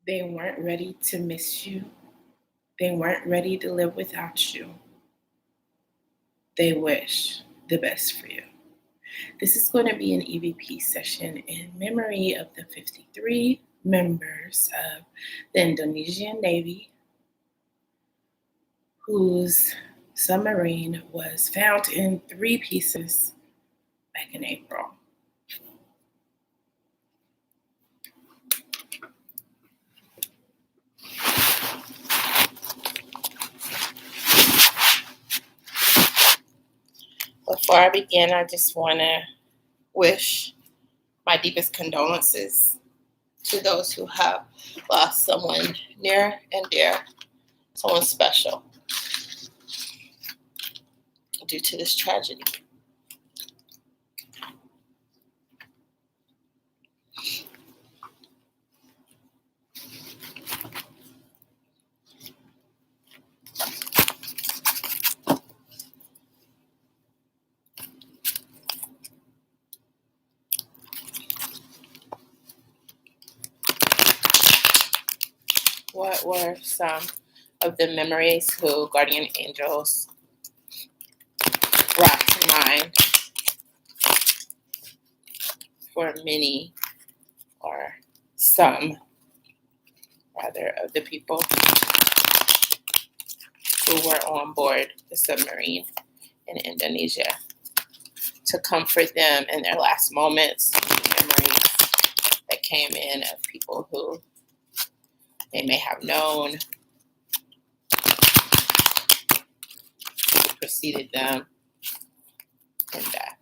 They weren't ready to miss you. They weren't ready to live without you. They wish the best for you. This is going to be an EVP session in memory of the 53 members of the Indonesian Navy whose submarine was found in 3 pieces back in April. Before I begin, I just want to wish my deepest condolences to those who have lost someone near and dear, someone special, due to this tragedy. What were some of the memories who guardian angels brought to mind for many, or some rather, of the people who were on board the submarine in Indonesia, to comfort them in their last moments? Memories that came in of people who they may have known, who preceded them in death.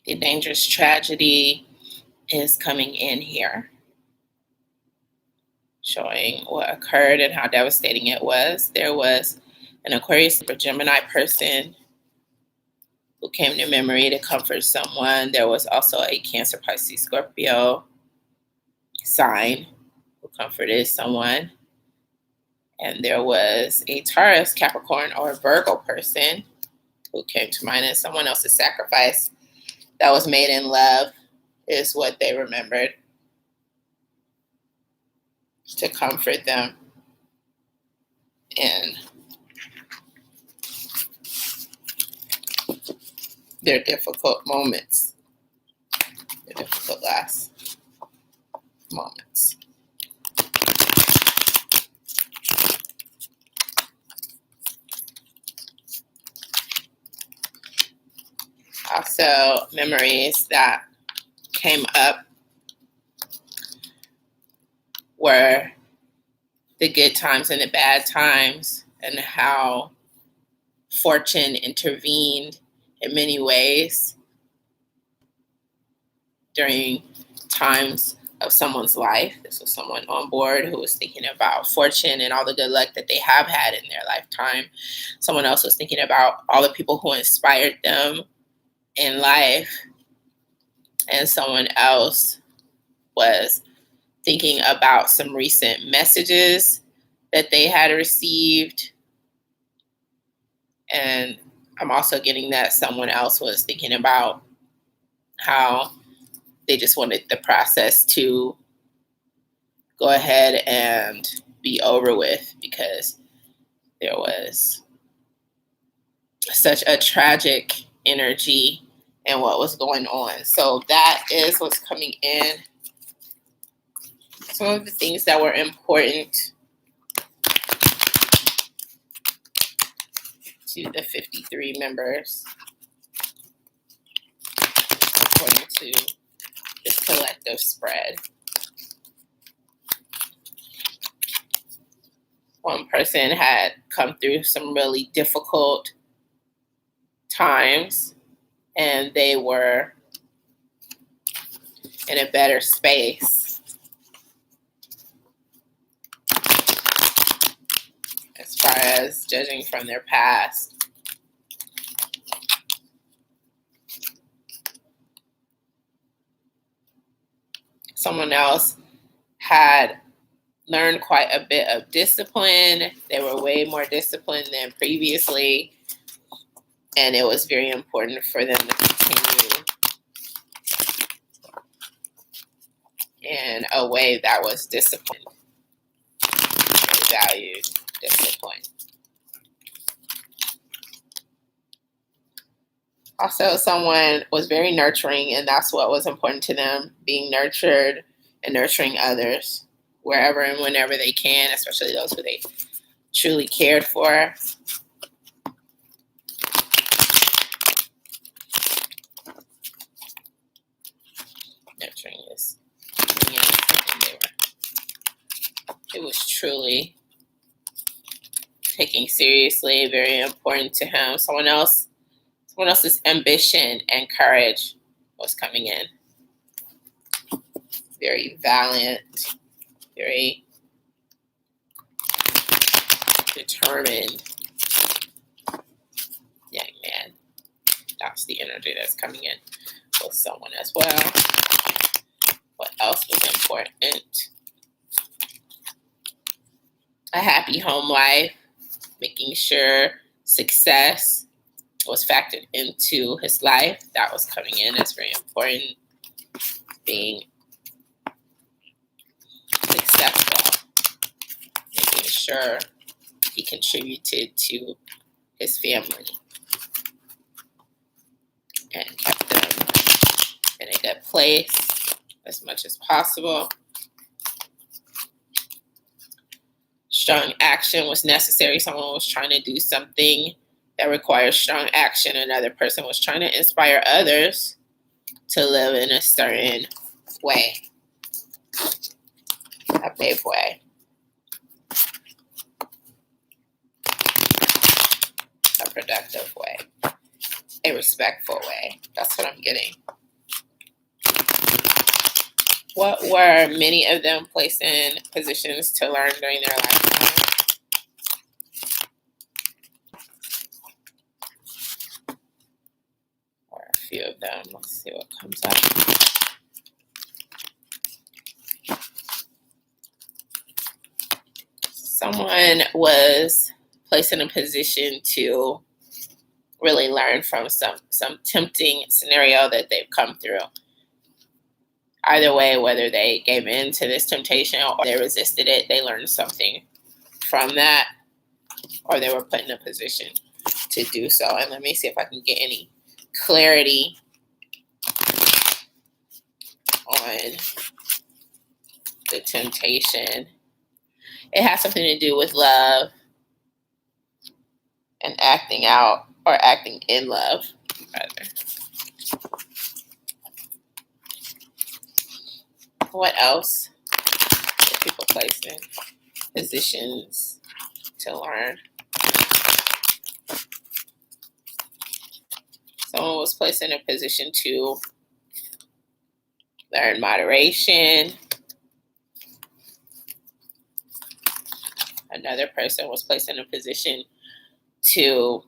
The dangerous tragedy is coming in here, showing what occurred and how devastating it was. There was an Aquarius or Gemini person who came to memory to comfort someone. There was also a Cancer, Pisces, Scorpio sign who comforted someone. And there was a Taurus, Capricorn, or Virgo person who came to mind, and someone else's sacrifice that was made in love is what they remembered to comfort them in their difficult moments, their difficult last moments. Also, memories that came up were the good times and the bad times, and how fortune intervened in many ways during times of someone's life. This was someone on board who was thinking about fortune and all the good luck that they have had in their lifetime. Someone else was thinking about all the people who inspired them in life. And someone else was thinking about some recent messages that they had received. And I'm also getting that someone else was thinking about how they just wanted the process to go ahead and be over with, because there was such a tragic energy in what was going on. So that is what's coming in. Some of the things that were important to the 53 members, according to this collective spread. One person had come through some really difficult times, and they were in a better space as far as judging from their past. Someone else had learned quite a bit of discipline. They were way more disciplined than previously, and it was very important for them to continue in a way that was disciplined. They valued discipline. Also, someone was very nurturing, and that's what was important to them, being nurtured and nurturing others wherever and whenever they can, especially those who they truly cared for. Nurturing is, it was truly taking seriously, very important to him. Someone else's ambition and courage was coming in. Very valiant, very determined young man. That's the energy that's coming in with someone as well. What else was important? A happy home life, making sure success was factored into his life. That was coming in. That's very important. Being successful, making sure he contributed to his family and kept them in a good place as much as possible. Strong action was necessary. Someone was trying to do something that requires strong action. Another person was trying to inspire others to live in a certain way, a brave way, a productive way, a respectful way. That's what I'm getting. What were many of them placed in positions to learn during their lifetime? Or a few of them. Let's see what comes up. Someone was placed in a position to really learn from some tempting scenario that they've come through. Either way, whether they gave in to this temptation or they resisted it, they learned something from that, or they were put in a position to do so. And let me see if I can get any clarity on the temptation. It has something to do with love and acting out, or acting in love, rather. What else were people placed in positions to learn? Someone was placed in a position to learn moderation. Another person was placed in a position to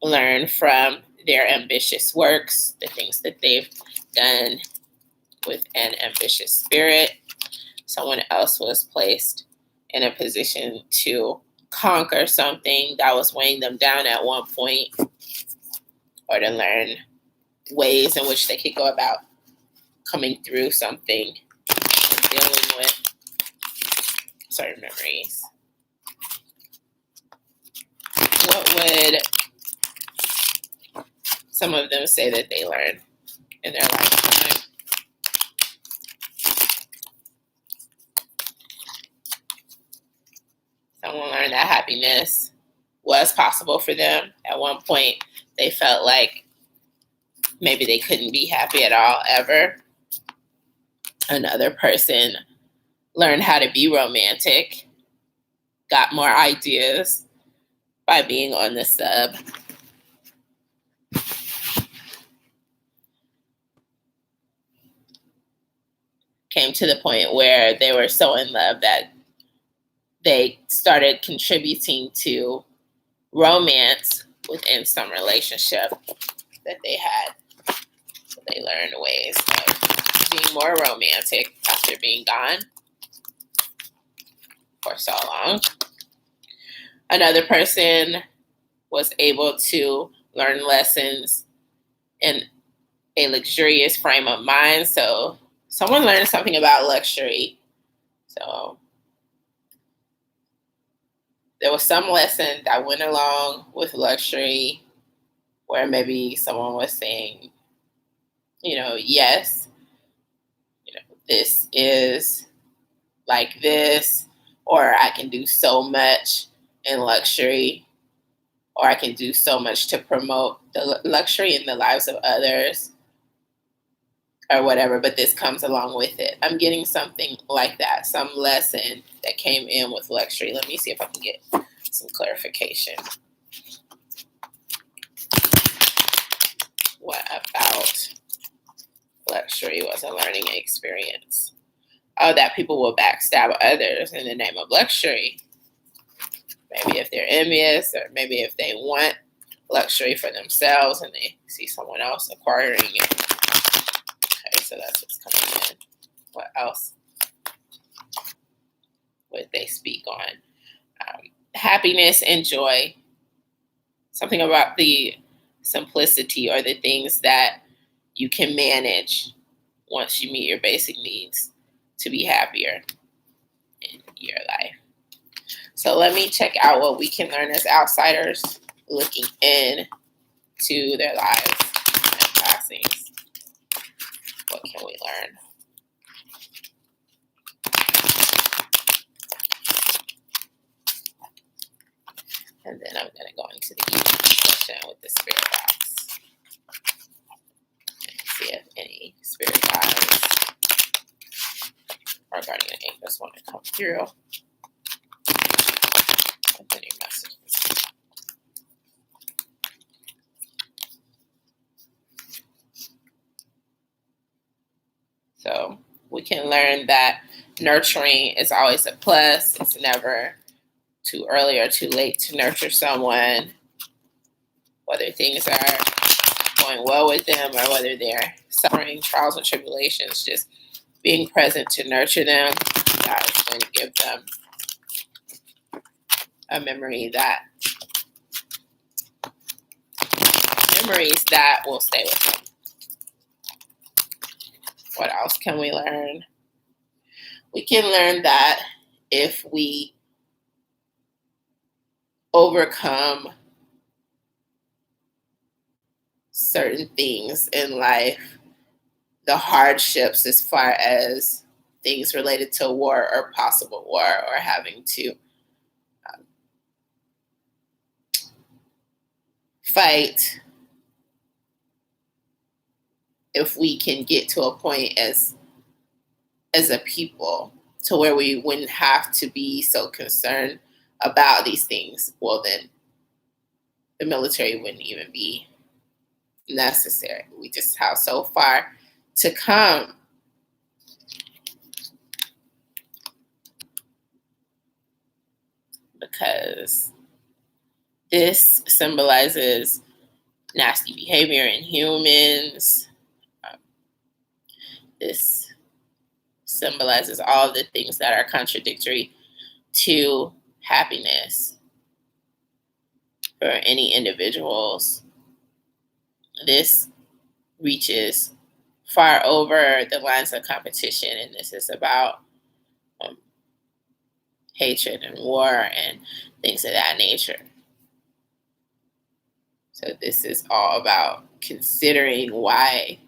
learn from their ambitious works, the things that they've done with an ambitious spirit. Someone else was placed in a position to conquer something that was weighing them down at one point, or to learn ways in which they could go about coming through something and dealing with certain memories. What would some of them say that they learned in their lifetime? Someone learned that happiness was possible for them. At one point, they felt like maybe they couldn't be happy at all, ever. Another person learned how to be romantic, got more ideas by being on the sub. Came to the point where they were so in love that they started contributing to romance within some relationship that they had. So they learned ways of being more romantic as after being gone for so long. Another person was able to learn lessons in a luxurious frame of mind. So someone learned something about luxury. So there was some lesson that went along with luxury where maybe someone was saying, yes, this is like this, or I can do so much in luxury, or I can do so much to promote the luxury in the lives of others, or whatever, but this comes along with it. I'm getting something like that, some lesson that came in with luxury. Let me see if I can get some clarification. What about luxury was a learning experience? Oh, that people will backstab others in the name of luxury. Maybe if they're envious, or maybe if they want luxury for themselves and they see someone else acquiring it. Okay, so that's what's coming in. What else would they speak on? Happiness and joy. Something about the simplicity or the things that you can manage once you meet your basic needs to be happier in your life. So let me check out what we can learn as outsiders looking in to their lives and passings. What can we learn? And then I'm going to go into the EVP session with the spirit box and see if any spirit guides or guardian angels want to come through with any messages. So we can learn that nurturing is always a plus. It's never too early or too late to nurture someone, whether things are going well with them or whether they're suffering trials and tribulations. Just being present to nurture them, God is going to give them a memories that will stay with them. What else can we learn? We can learn that if we overcome certain things in life, the hardships as far as things related to war or possible war or having to fight, if we can get to a point as a people to where we wouldn't have to be so concerned about these things, well then the military wouldn't even be necessary. We just have so far to come. Because this symbolizes nasty behavior in humans. This symbolizes all the things that are contradictory to happiness for any individuals. This reaches far over the lines of competition, and this is about hatred and war and things of that nature. So this is all about considering why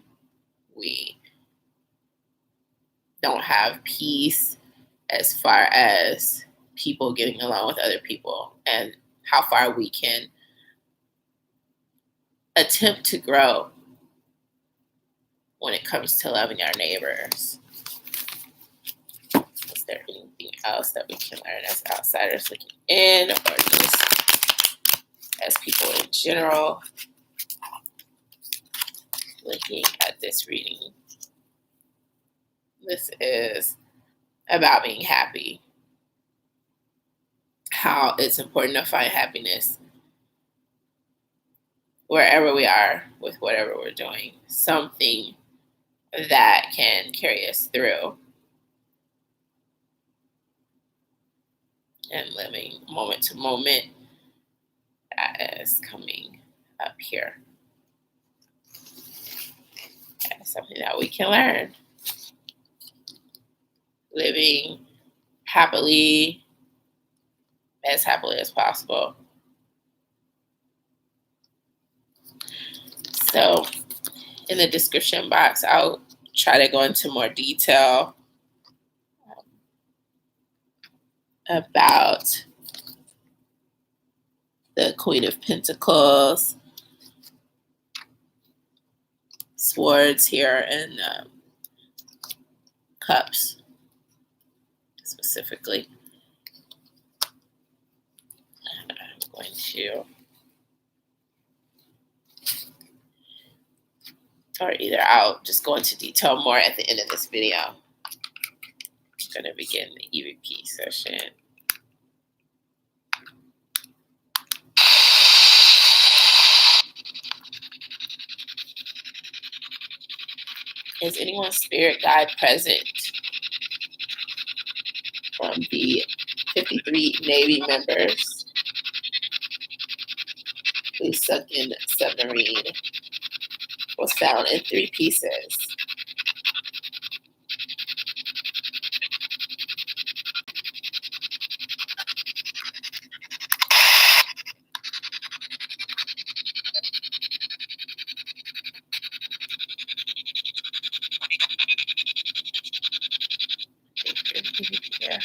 we don't have peace as far as people getting along with other people and how far we can attempt to grow when it comes to loving our neighbors. Is there anything else that we can learn as outsiders looking in, or just as people in general looking at this reading? This is about being happy. How it's important to find happiness wherever we are with whatever we're doing. Something that can carry us through. and living moment to moment. That is coming up here. That's something that we can learn. Living happily as possible. So in the description box, I'll try to go into more detail about the Queen of Pentacles, Swords here, and Cups specifically. I'm going to, or either I'll just go into detail more at the end of this video. I'm going to begin the EVP session. Is anyone's spirit guide present from the 53 Navy members whose sunken submarine was found in 3 pieces? Yeah.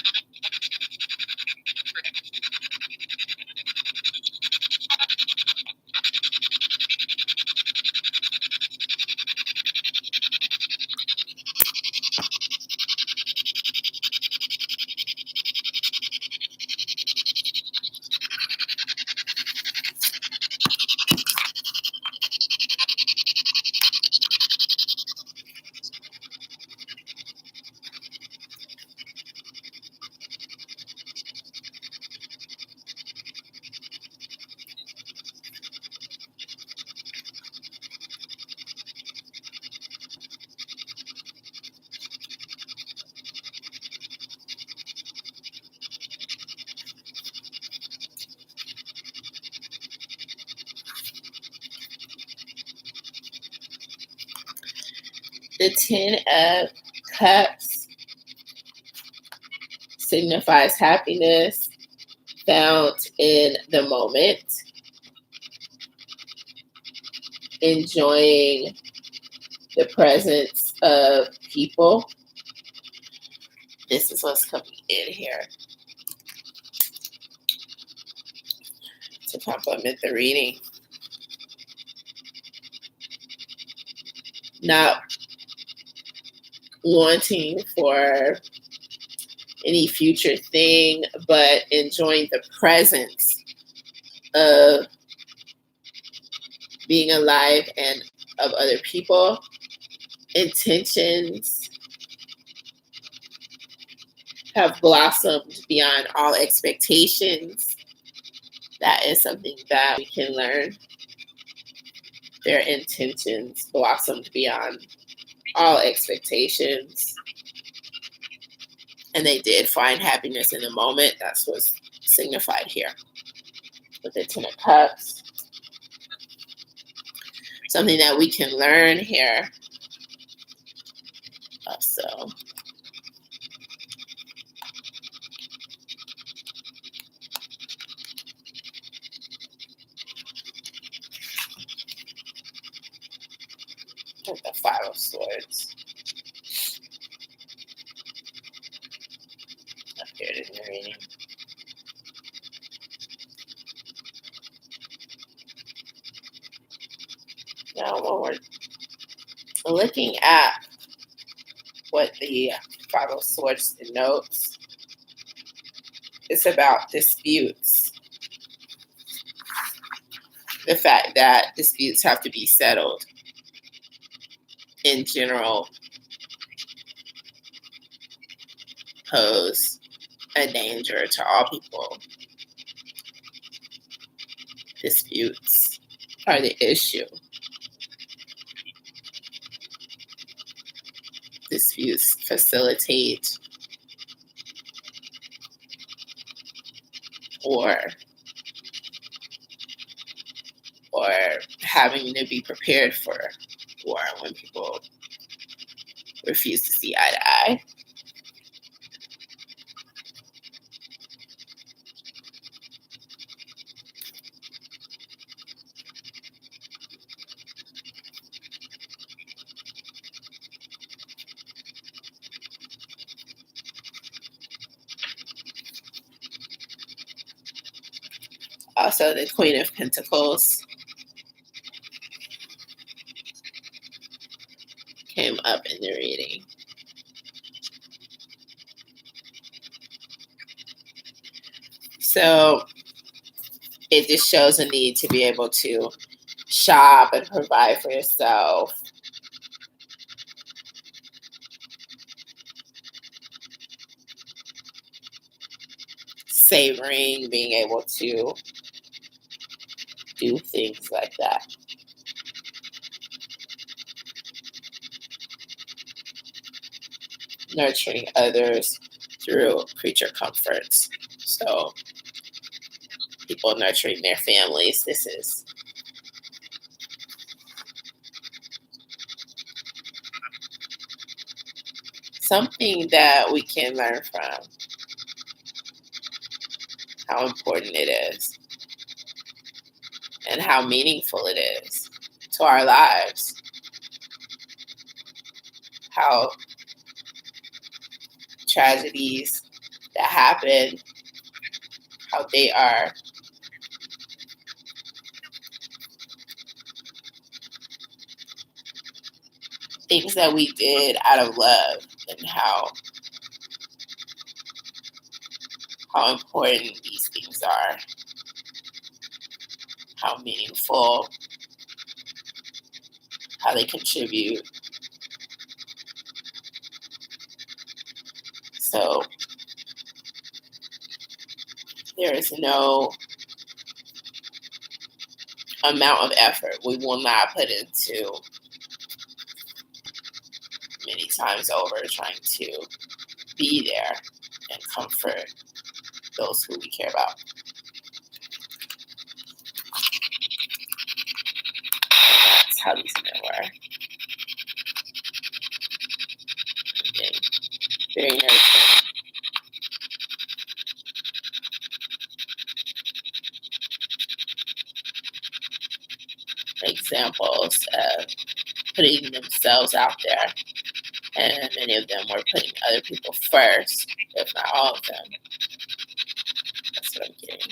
The 10 of Cups signifies happiness found in the moment, enjoying the presence of people. This is what's coming in here to complement the reading. Not wanting for any future thing, but enjoying the presence of being alive and of other people. Intentions have blossomed beyond all expectations. That is something that we can learn. Their intentions blossomed beyond all expectations. And they did find happiness in the moment. That's what's signified here with the 10 of Cups. Something that we can learn here also. With the 5 of Swords. Appeared in the reading. Now, when we're looking at what the 5 of Swords denotes, it's about disputes. The fact that disputes have to be settled in general pose a danger to all people. Disputes are the issue. Disputes facilitate or having to be prepared for war when people refuse to see eye to eye. Also, the Queen of Pentacles came up in the reading. So it just shows a need to be able to shop and provide for yourself. Savoring, being able to do things like that. Nurturing others through creature comforts. So people nurturing their families. This is something that we can learn from. How important it is and how meaningful it is to our lives. How tragedies that happen, how they are things that we did out of love, and how important these things are, how meaningful, how they contribute. So there is no amount of effort we will not put into many times over trying to be there and comfort those who we care about. And that's how these men were. Again, very nurturing. Examples of putting themselves out there, and many of them were putting other people first, if not all of them. That's what I'm getting.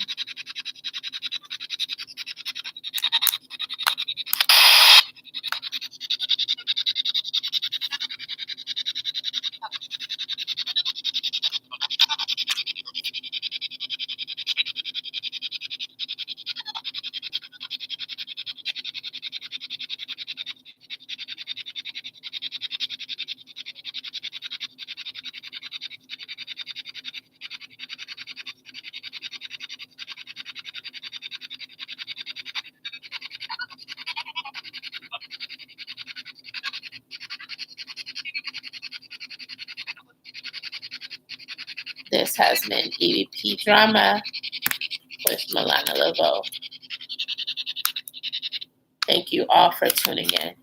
This has been EVP Drama with Milana Laveau. Thank you all for tuning in.